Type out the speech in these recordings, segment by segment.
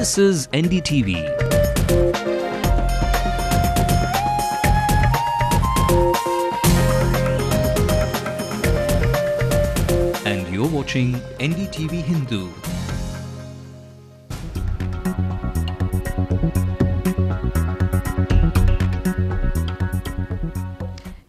This is NDTV. And you're watching Ndtv-Hindu.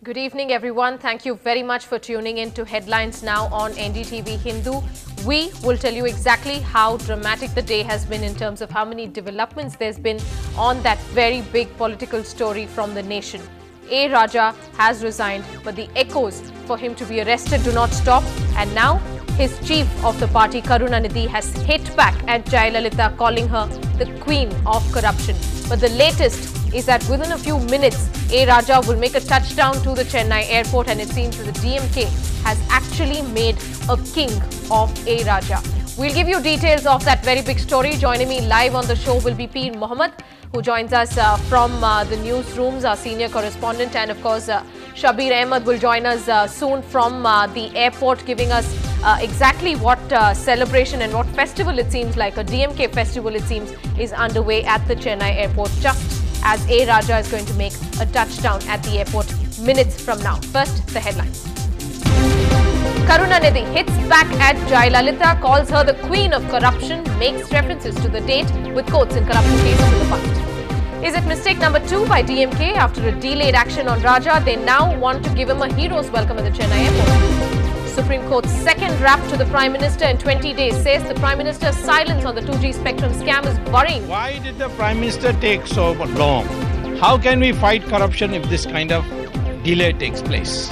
Good evening, everyone. Thank you very much for tuning in to Headlines Now on Ndtv-Hindu. We will tell you exactly how dramatic the day has been in terms of how many developments there's been on that very big political story from the nation. A. Raja has resigned, but the echoes for him to be arrested do not stop. And now his chief of the party, Karunanidhi, has hit back at Jayalalitha, calling her the queen of corruption. But the latest is that within a few minutes, A. Raja will make a touchdown to the Chennai airport, and it seems that the DMK has actually made a king of A. Raja. We'll give you details of that very big story. Joining me live on the show will be P. Mohammed, who joins us from the newsrooms, our senior correspondent, and of course Shabir Ahmed will join us soon from the airport, giving us exactly what celebration and what festival it seems like, a DMK festival it seems, is underway at the Chennai airport, just as A. Raja is going to make a touchdown at the airport minutes from now. First, the headlines. Karunanidhi hits back at Jayalalitha, calls her the queen of corruption, makes references to the date with quotes in corruption cases in the past. Is it mistake number 2 by DMK? After a delayed action on Raja, they now want to give him a hero's welcome at the Chennai airport. Supreme Court's second rap to the Prime Minister in 20 days says the Prime Minister's silence on the 2G spectrum scam is worrying. Why did the Prime Minister take so long? How can we fight corruption if this kind of delay takes place?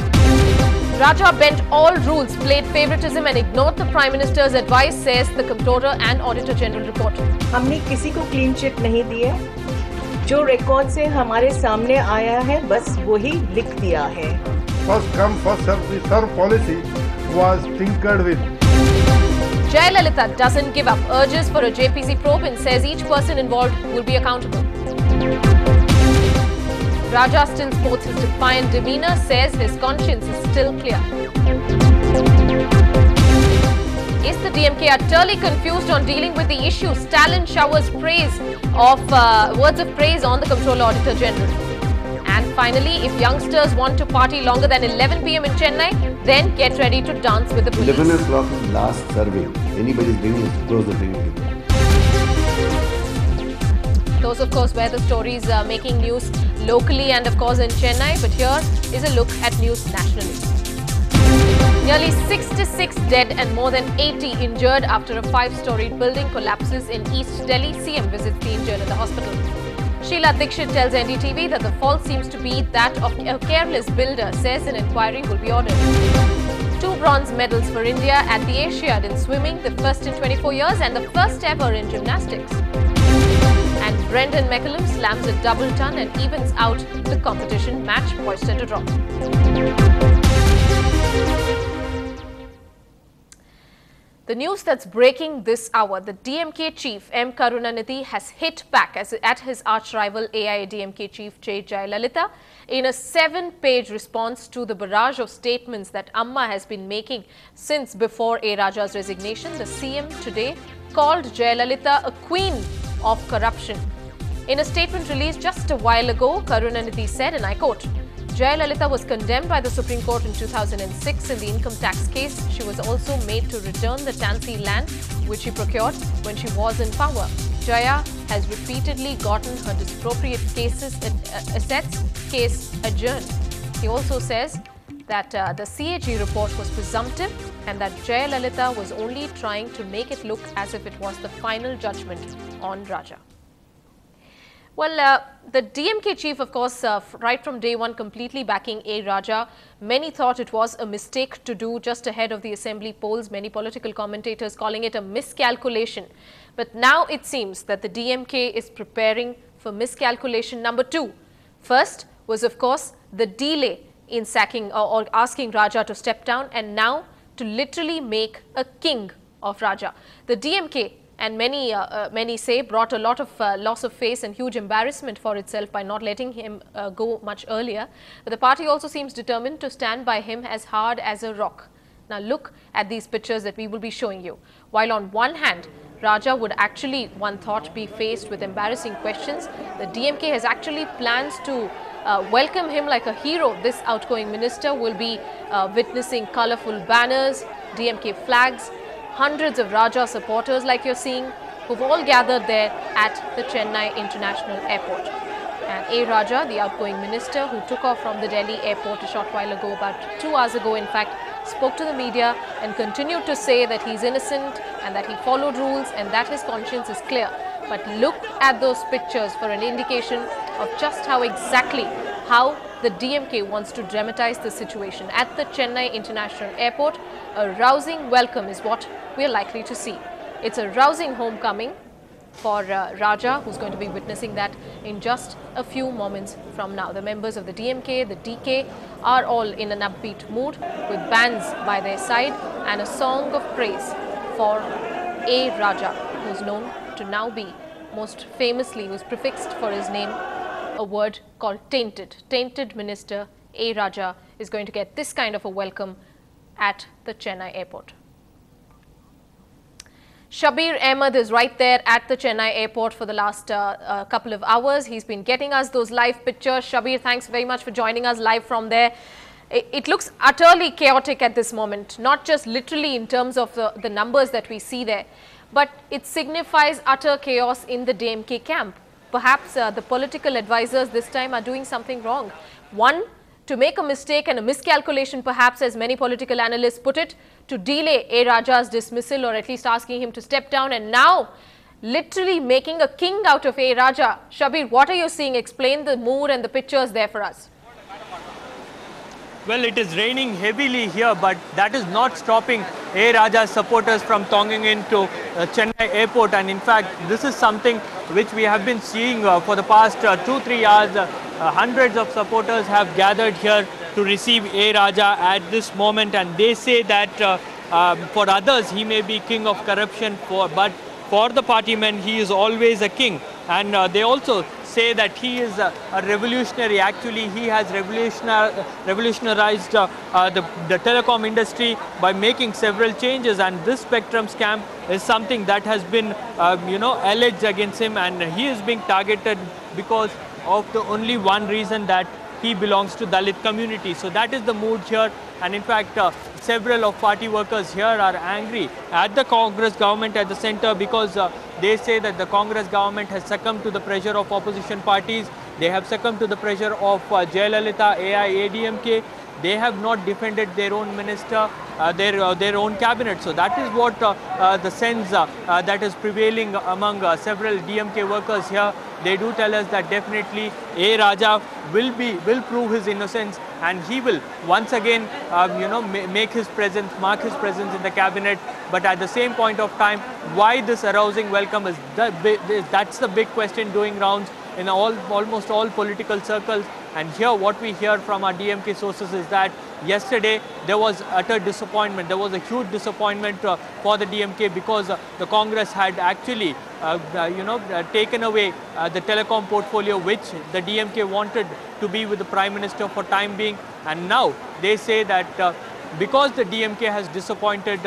Raja bent all rules, played favoritism and ignored the Prime Minister's advice, says the Comptroller and Auditor General report. हमने किसी को clean chit नहीं दी है, जो record से हमारे सामने आया है बस वही लिख दिया है. First come, first serve policy was tinkered with. Jayalalitha doesn't give up, urges for a JPC probe and says each person involved will be accountable. Raja still sports his defiant demeanour, says his conscience is still clear. Is the DMK utterly confused on dealing with the issue? Stalin showers words of praise on the Comptroller Auditor General. And finally, if youngsters want to party longer than 11 p.m. in Chennai, then get ready to dance with the police. 11 o'clock is last survey. Anybody's drinking is close the drinking. Those, of course, were the stories making news locally and, of course, in Chennai. But here is a look at news nationally. Nearly 66 dead and more than 80 injured after a 5-storied building collapses in East Delhi. CM visits the injured at the hospital. Sheila Dikshit tells NDTV that the fault seems to be that of a careless builder, says an inquiry will be ordered. 2 bronze medals for India at the Asiad in swimming, the first in 24 years and the first ever in gymnastics. And Brendan McCullum slams a double ton and evens out the competition, match poised at a draw. The news that's breaking this hour, the DMK chief M. Karunanidhi has hit back at his arch-rival AIADMK chief J. Jayalalitha in a 7-page response to the barrage of statements that Amma has been making since before A. Raja's resignation. The CM today called Jayalalitha a queen of corruption. In a statement released just a while ago, Karunanidhi said, and I quote, Jayalalitha was condemned by the Supreme Court in 2006 in the income tax case. She was also made to return the Tansy land which she procured when she was in power. Jaya has repeatedly gotten her disappropriate assets case adjourned. He also says that the CAG report was presumptive and that Jayalalitha was only trying to make it look as if it was the final judgment on Raja. Well, the DMK chief, of course, right from day one, completely backing A. Raja. Many thought it was a mistake to do just ahead of the assembly polls. Many political commentators calling it a miscalculation. But now it seems that the DMK is preparing for miscalculation number 2. First was, of course, the delay in sacking or asking Raja to step down, and now to literally make a king of Raja. The DMK, and many say, brought a lot of loss of face and huge embarrassment for itself by not letting him go much earlier. But the party also seems determined to stand by him as hard as a rock. Now look at these pictures that we will be showing you. While on one hand, Raja would actually, one thought, be faced with embarrassing questions. The DMK has actually plans to welcome him like a hero. This outgoing minister will be witnessing colorful banners, DMK flags, hundreds of Raja supporters like you're seeing, who've all gathered there at the Chennai International Airport. And A. Raja, the outgoing minister who took off from the Delhi airport a short while ago, about 2 hours ago in fact, spoke to the media and continued to say that he's innocent and that he followed rules and that his conscience is clear. But look at those pictures for an indication of just how the DMK wants to dramatize the situation. At the Chennai International Airport, a rousing welcome is what we're likely to see. It's a rousing homecoming for Raja, who's going to be witnessing that in just a few moments from now. The members of the DMK, the DK are all in an upbeat mood with bands by their side and a song of praise for A. Raja, who's known to now be most famously, who's prefixed for his name a word called tainted. Tainted Minister A. Raja is going to get this kind of a welcome at the Chennai airport. Shabir Ahmed is right there at the Chennai airport for the last couple of hours. He's been getting us those live pictures. Shabir, thanks very much for joining us live from there. It looks utterly chaotic at this moment, not just literally in terms of the numbers that we see there, but it signifies utter chaos in the DMK camp. Perhaps the political advisors this time are doing something wrong. One, to make a mistake and a miscalculation, perhaps, as many political analysts put it, to delay A. Raja's dismissal or at least asking him to step down, and now literally making a king out of A. Raja. Shabir, what are you seeing? Explain the mood and the pictures there for us. Well, it is raining heavily here, but that is not stopping A. Raja's supporters from thronging into Chennai airport. And in fact, this is something which we have been seeing for the past 2-3 hours. Hundreds of supporters have gathered here to receive A. Raja at this moment, and they say that for others he may be king of corruption, but for the party men he is always a king. And they also say that he is a revolutionary. Actually, he has revolutionized the telecom industry by making several changes, and this spectrum scam is something that has been alleged against him, and he is being targeted because of the only one reason, that he belongs to Dalit community. So that is the mood here, and in fact several of party workers here are angry at the Congress government at the center, because they say that the Congress government has succumbed to the pressure of opposition parties. They have succumbed to the pressure of Jayalalitha, AIADMK. They have not defended their own minister, their own cabinet. So that is what the sense that is prevailing among several DMK workers here. They do tell us that definitely A. Raja will prove his innocence, and he will once again mark his presence in the cabinet. But at the same point of time, why this arousing welcome is that's the big question doing rounds in almost all political circles. And here what we hear from our DMK sources is that yesterday there was utter disappointment. There was a huge disappointment for the DMK, because the Congress had actually taken away the telecom portfolio, which the DMK wanted to be with the Prime Minister for time being. And now they say that because the DMK has disappointed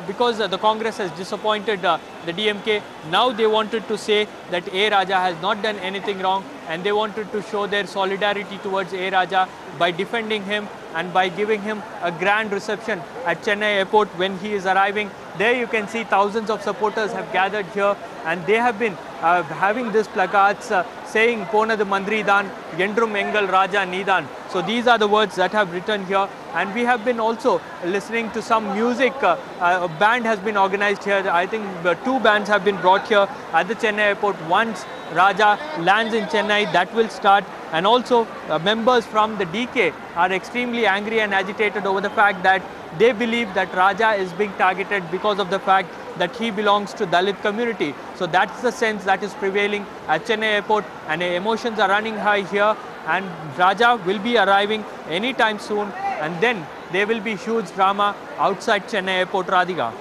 because the Congress has disappointed the DMK, now they wanted to say that A. Raja has not done anything wrong, and they wanted to show their solidarity towards A. Raja by defending him and by giving him a grand reception at Chennai airport when he is arriving. There you can see thousands of supporters have gathered here, and they have been having these placards saying Ponadu Mandridan, Yendrum Engal Raja Nidan. So these are the words that have written here, and we have been also listening to some music. A band has been organized here. I think 2 bands have been brought here at the Chennai airport. Once Raja lands in Chennai, that will start. And also members from the DK are extremely angry and agitated over the fact that they believe that Raja is being targeted because of the fact that he belongs to Dalit community. So that's the sense that is prevailing at Chennai airport, and emotions are running high here, and Raja will be arriving anytime soon, and then there will be huge drama outside Chennai airport. Radhika.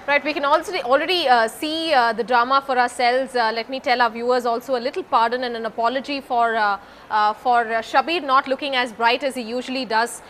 Right, we can also already see the drama for ourselves. Let me tell our viewers also a little pardon and an apology for Shabir not looking as bright as he usually does.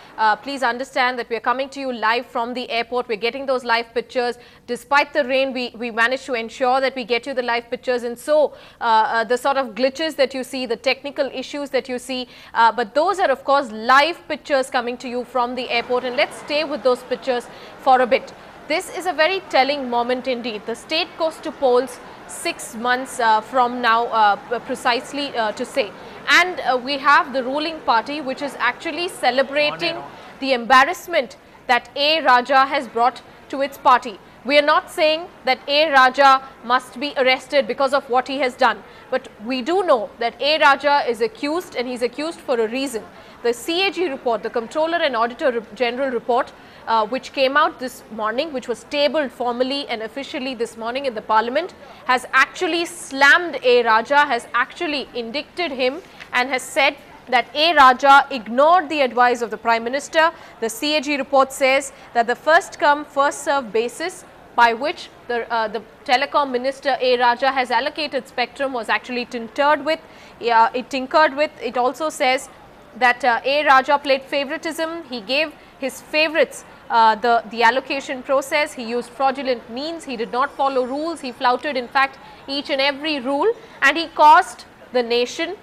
Please understand that we are coming to you live from the airport. We're getting those live pictures. Despite the rain, we managed to ensure that we get you the live pictures. And so the sort of glitches that you see, the technical issues that you see, but those are of course live pictures coming to you from the airport. And let's stay with those pictures for a bit. This is a very telling moment indeed. The state goes to polls 6 months from now, precisely to say. And we have the ruling party which is actually celebrating the embarrassment that A. Raja has brought to its party. We are not saying that A. Raja must be arrested because of what he has done. But we do know that A. Raja is accused, and he is accused for a reason. The CAG report, the Comptroller and Auditor General report, which came out this morning, which was tabled formally and officially this morning in the Parliament, has actually slammed A. Raja, has actually indicted him and has said that A. Raja ignored the advice of the Prime Minister. The CAG report says that the first come first served basis by which the Telecom Minister A. Raja has allocated spectrum was actually tinkered with. It also says that A. Raja played favoritism. He gave his favorites the allocation process. He used fraudulent means. He did not follow rules. He flouted in fact each and every rule, and he cost the nation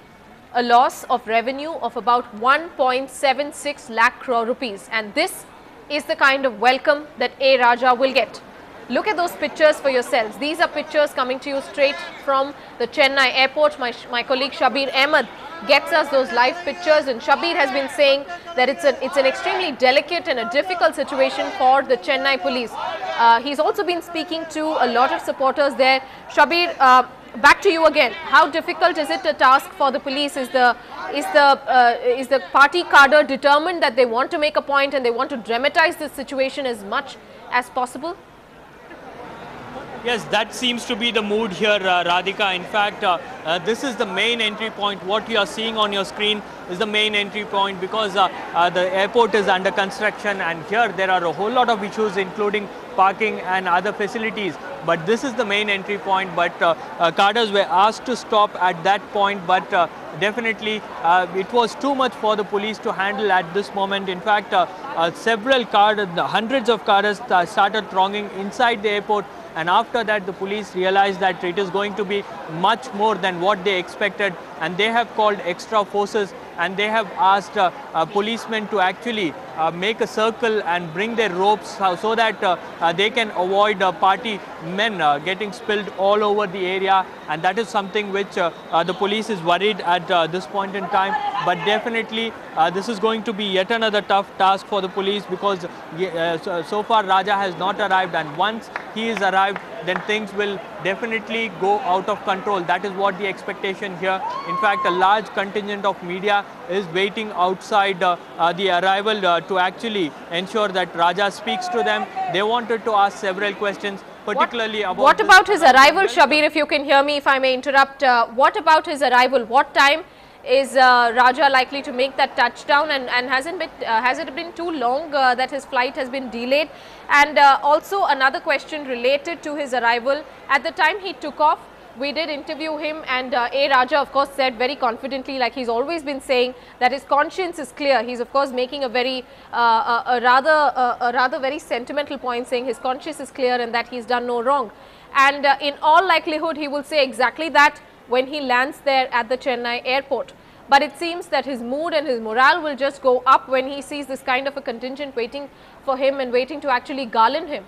a loss of revenue of about 1.76 lakh crore rupees. And this is the kind of welcome that A. Raja will get. Look at those pictures for yourselves. These are pictures coming to you straight from the Chennai airport. My colleague Shabir Ahmed gets us those live pictures, and Shabir has been saying that it's an extremely delicate and a difficult situation for the Chennai police. He's also been speaking to a lot of supporters there. Shabir, back to you again. How difficult is it a task for the police? Is the party cadre determined that they want to make a point and they want to dramatize this situation as much as possible? Yes, that seems to be the mood here, Radhika. In fact, this is the main entry point. What you are seeing on your screen is the main entry point, because the airport is under construction, and here there are a whole lot of issues, including parking and other facilities. But this is the main entry point. But cadres were asked to stop at that point, but definitely it was too much for the police to handle at this moment. In fact, several cadres, hundreds of cadres started thronging inside the airport. And after that, the police realized that it is going to be much more than what they expected, and they have called extra forces, and they have asked policemen to actually make a circle and bring their ropes so that they can avoid party men getting spilled all over the area. And that is something which the police is worried at this point in time. But definitely this is going to be yet another tough task for the police, because so far Raja has not arrived, and once he is arrived, then things will definitely go out of control. That is what the expectation here. In fact, a large contingent of media is waiting outside the arrival to actually ensure that Raja speaks to them. They wanted to ask several questions, particularly about... What about his arrival, Shabir, if you can hear me, if I may interrupt? What about his arrival? What time is Raja likely to make that touchdown, and has it been too long that his flight has been delayed? And also another question related to his arrival. At the time he took off, we did interview him, and A. Raja of course said very confidently, like he's always been saying, that his conscience is clear. He's of course making a very a rather very sentimental point, saying his conscience is clear and that he's done no wrong. And in all likelihood he will say exactly that when he lands there at the Chennai airport. But it seems that his mood and his morale will just go up when he sees this kind of a contingent waiting for him and waiting to actually garland him.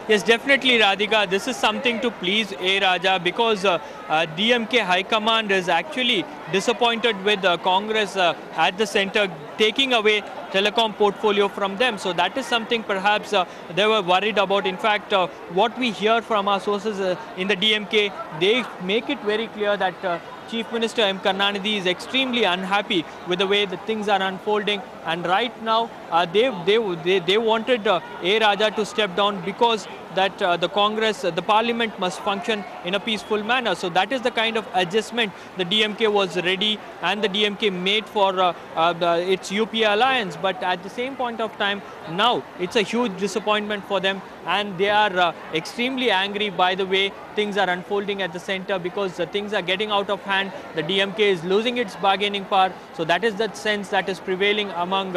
Yes, definitely, Radhika. This is something to please A. Raja, because DMK High Command is actually disappointed with Congress at the center taking away telecom portfolio from them. So that is something perhaps they were worried about. In fact, what we hear from our sources in the DMK, they make it very clear that Chief Minister M. Karunanidhi is extremely unhappy with the way the things are unfolding, and right now they wanted A. Raja to step down, because that the Congress, the Parliament must function in a peaceful manner. So that is the kind of adjustment the DMK was ready and the DMK made for its UPA alliance. But at the same point of time, now it's a huge disappointment for them, and they are extremely angry by the way things are unfolding at the center, because things are getting out of hand. The DMK is losing its bargaining power. So that is the sense that is prevailing among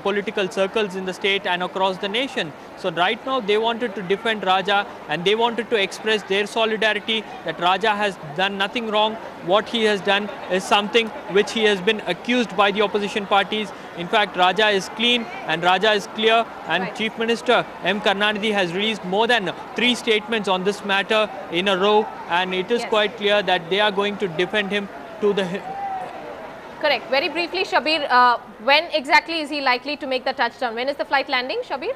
political circles in the state and across the nation. So right now they wanted to defend Raja, and they wanted to express their solidarity that Raja has done nothing wrong. What he has done is something which he has been accused by the opposition parties. In fact, Raja is clean and Raja is clear, and Right. Chief Minister M. Karunanidhi has released more than 3 statements on this matter in a row, and it is Yes. quite clear that they are going to defend him to the Correct. Very briefly, Shabir, when exactly is he likely to make the touchdown? When is the flight landing, Shabir?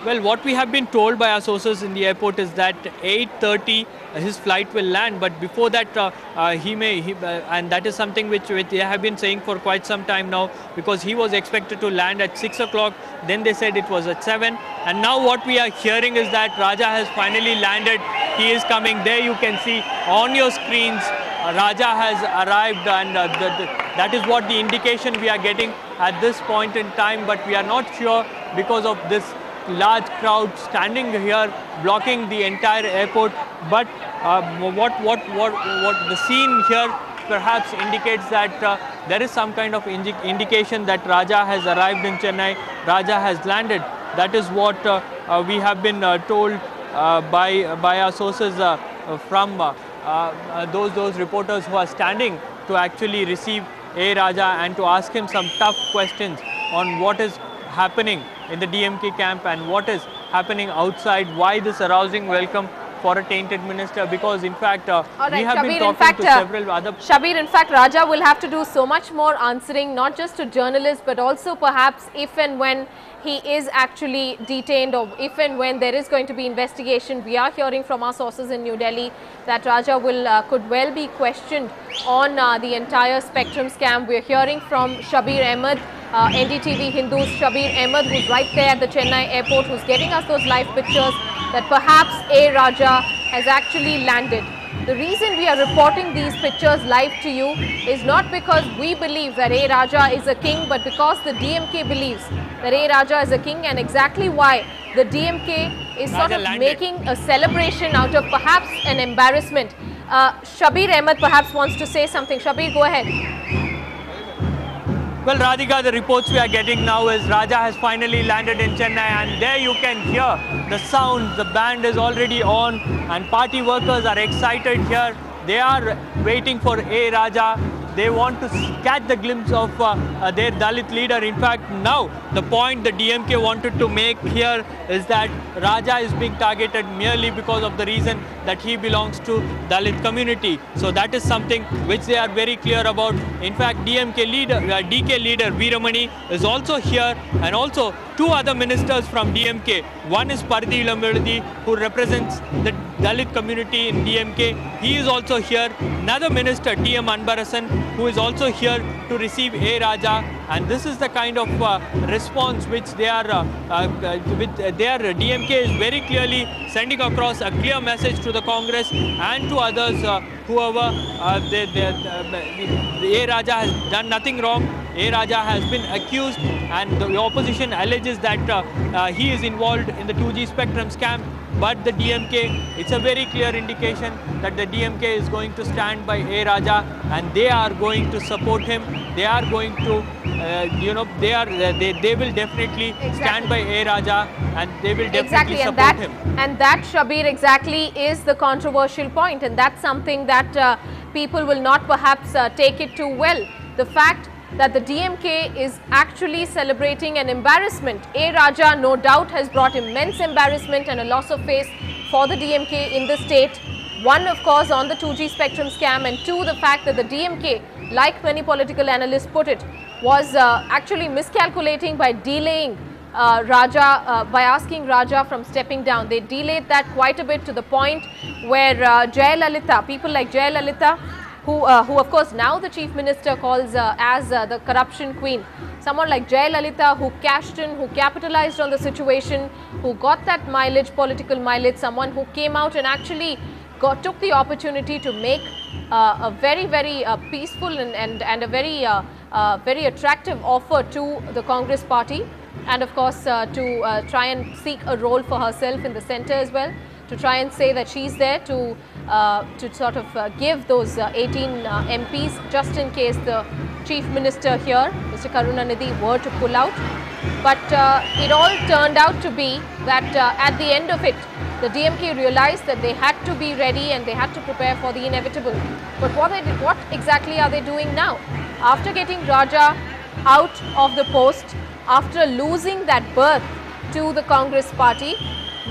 Well, what we have been told by our sources in the airport is that 8:30 his flight will land, but before that and that is something which they have been saying for quite some time now, because he was expected to land at 6 o'clock, then they said it was at 7, and now what we are hearing is that Raja has finally landed. He is coming. There you can see on your screens, Raja has arrived, and that is what the indication we are getting at this point in time, but we are not sure because of this large crowd standing here blocking the entire airport. But what the scene here perhaps indicates that there is some kind of indication that Raja has arrived in Chennai, Raja has landed. That is what we have been told by our sources from those reporters who are standing to actually receive A. Raja and to ask him some tough questions on what is happening in the DMK camp and what is happening outside. Why this arousing welcome for a tainted minister? Because in fact All right, we have Shabir, been in talking fact, to several other... Shabir, in fact, Raja will have to do so much more answering, not just to journalists, but also perhaps if and when he is actually detained, or if and when there is going to be investigation. We are hearing from our sources in New Delhi that Raja could well be questioned on the entire Spectrum scam. We are hearing from Shabir Ahmed, Ndtv-Hindu's Shabir Ahmed, who's right there at the Chennai airport, who's getting us those live pictures that perhaps A. Raja has actually landed. The reason we are reporting these pictures live to you is not because we believe that A. Raja is a king, but because the DMK believes that A. Raja is a king, and exactly why the DMK is sort Raja of landed. making a celebration out of perhaps an embarrassment. Shabir Ahmed perhaps wants to say something. Shabir, go ahead. Well, Radhika, the reports we are getting now is Raja has finally landed in Chennai, and there you can hear the sound. The band is already on and party workers are excited here. They are waiting for A. Raja. They want to catch the glimpse of their Dalit leader. In fact, now the point the DMK wanted to make here is that Raja is being targeted merely because of the reason that he belongs to Dalit community. So that is something which they are very clear about. In fact, DK leader Veeramani is also here, and also 2 other ministers from DMK. One is Parthi Ilamveludi, who represents the Dalit community in DMK. He is also here. Another minister, T.M. Anbarasan, who is also here to receive A. Raja. And this is the kind of response which they are, their DMK is very clearly sending across a clear message to the Congress and to others, whoever A. Raja has done nothing wrong. A. Raja has been accused, and the opposition alleges that he is involved in the 2G spectrum scam. But the DMK, it's a very clear indication that the DMK is going to stand by A. Raja, and they are going to support him. They are going to, they will definitely stand by A. Raja, and they will definitely support him. And that, Shabir, exactly is the controversial point, and that's something that people will not perhaps take it too well. The fact that the DMK is actually celebrating an embarrassment. A. Raja, no doubt, has brought immense embarrassment and a loss of face for the DMK in the state. One, of course, on the 2G spectrum scam, and 2, the fact that the DMK, like many political analysts put it, was actually miscalculating by delaying Raja, by asking Raja from stepping down. They delayed that quite a bit, to the point where Jayalalitha, people like Jayalalitha, who of course now the Chief Minister calls as the corruption queen. someone like Jayalalitha, who cashed in, who capitalized on the situation, who got that mileage, political mileage, someone who came out and actually took the opportunity to make a very, very peaceful and a very attractive offer to the Congress party, and of course to try and seek a role for herself in the centre as well, to try and say that she's there to sort of give those 18 MPs just in case the Chief Minister here, Mr. Karunanidhi, were to pull out. But it all turned out to be that at the end of it, the DMK realized that they had to be ready and they had to prepare for the inevitable. But what exactly are they doing now? After getting Raja out of the post, after losing that berth to the Congress party,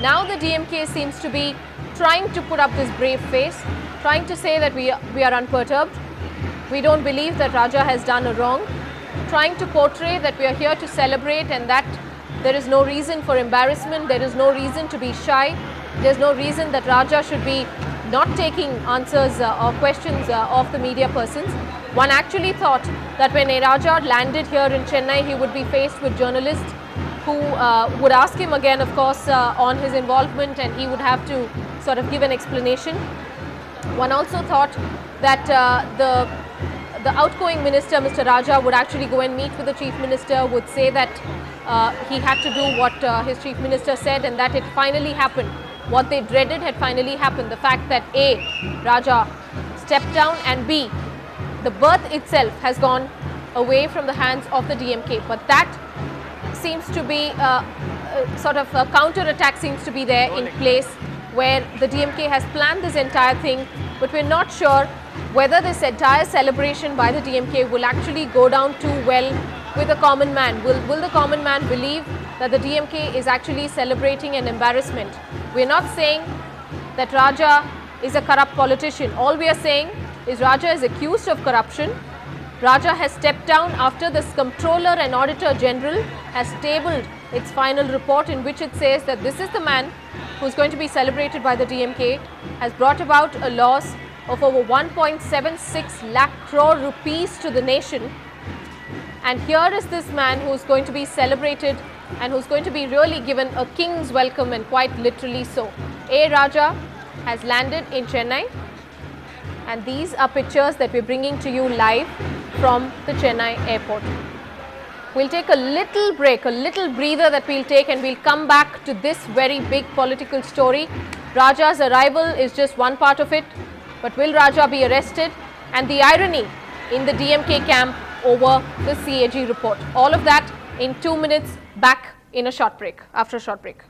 now the DMK seems to be trying to put up this brave face, trying to say that we are unperturbed, we don't believe that Raja has done a wrong, trying to portray that we are here to celebrate and that there is no reason for embarrassment, there is no reason to be shy, there's no reason that Raja should be not taking answers or questions of the media persons. One actually thought that when Raja landed here in Chennai, he would be faced with journalists who would ask him again, of course, on his involvement, and he would have to sort of give an explanation. One also thought that the outgoing minister, Mr. Raja, would actually go and meet with the Chief Minister, would say that he had to do what his Chief Minister said, and that it finally happened. What they dreaded had finally happened. The fact that A, Raja stepped down, and B, the berth itself has gone away from the hands of the DMK. But that seems to be sort of a counter-attack seems to be there in place, where the DMK has planned this entire thing, but we're not sure whether this entire celebration by the DMK will actually go down too well with the common man. Will the common man believe that the DMK is actually celebrating an embarrassment? We're not saying that Raja is a corrupt politician. All we are saying is Raja is accused of corruption. Raja has stepped down after this Comptroller and Auditor General has tabled its final report, in which it says that this is the man who is going to be celebrated by the DMK, has brought about a loss of over 1.76 lakh crore rupees to the nation. And here is this man who is going to be celebrated and who is going to be really given a king's welcome, and quite literally so. A. Raja has landed in Chennai, and these are pictures that we're bringing to you live from the Chennai airport. We'll take a little break, a little breather that we'll take, and we'll come back to this very big political story. Raja's arrival is just one part of it, but will Raja be arrested? And the irony in the DMK camp over the CAG report. All of that in 2 minutes, back in a short break, after a short break.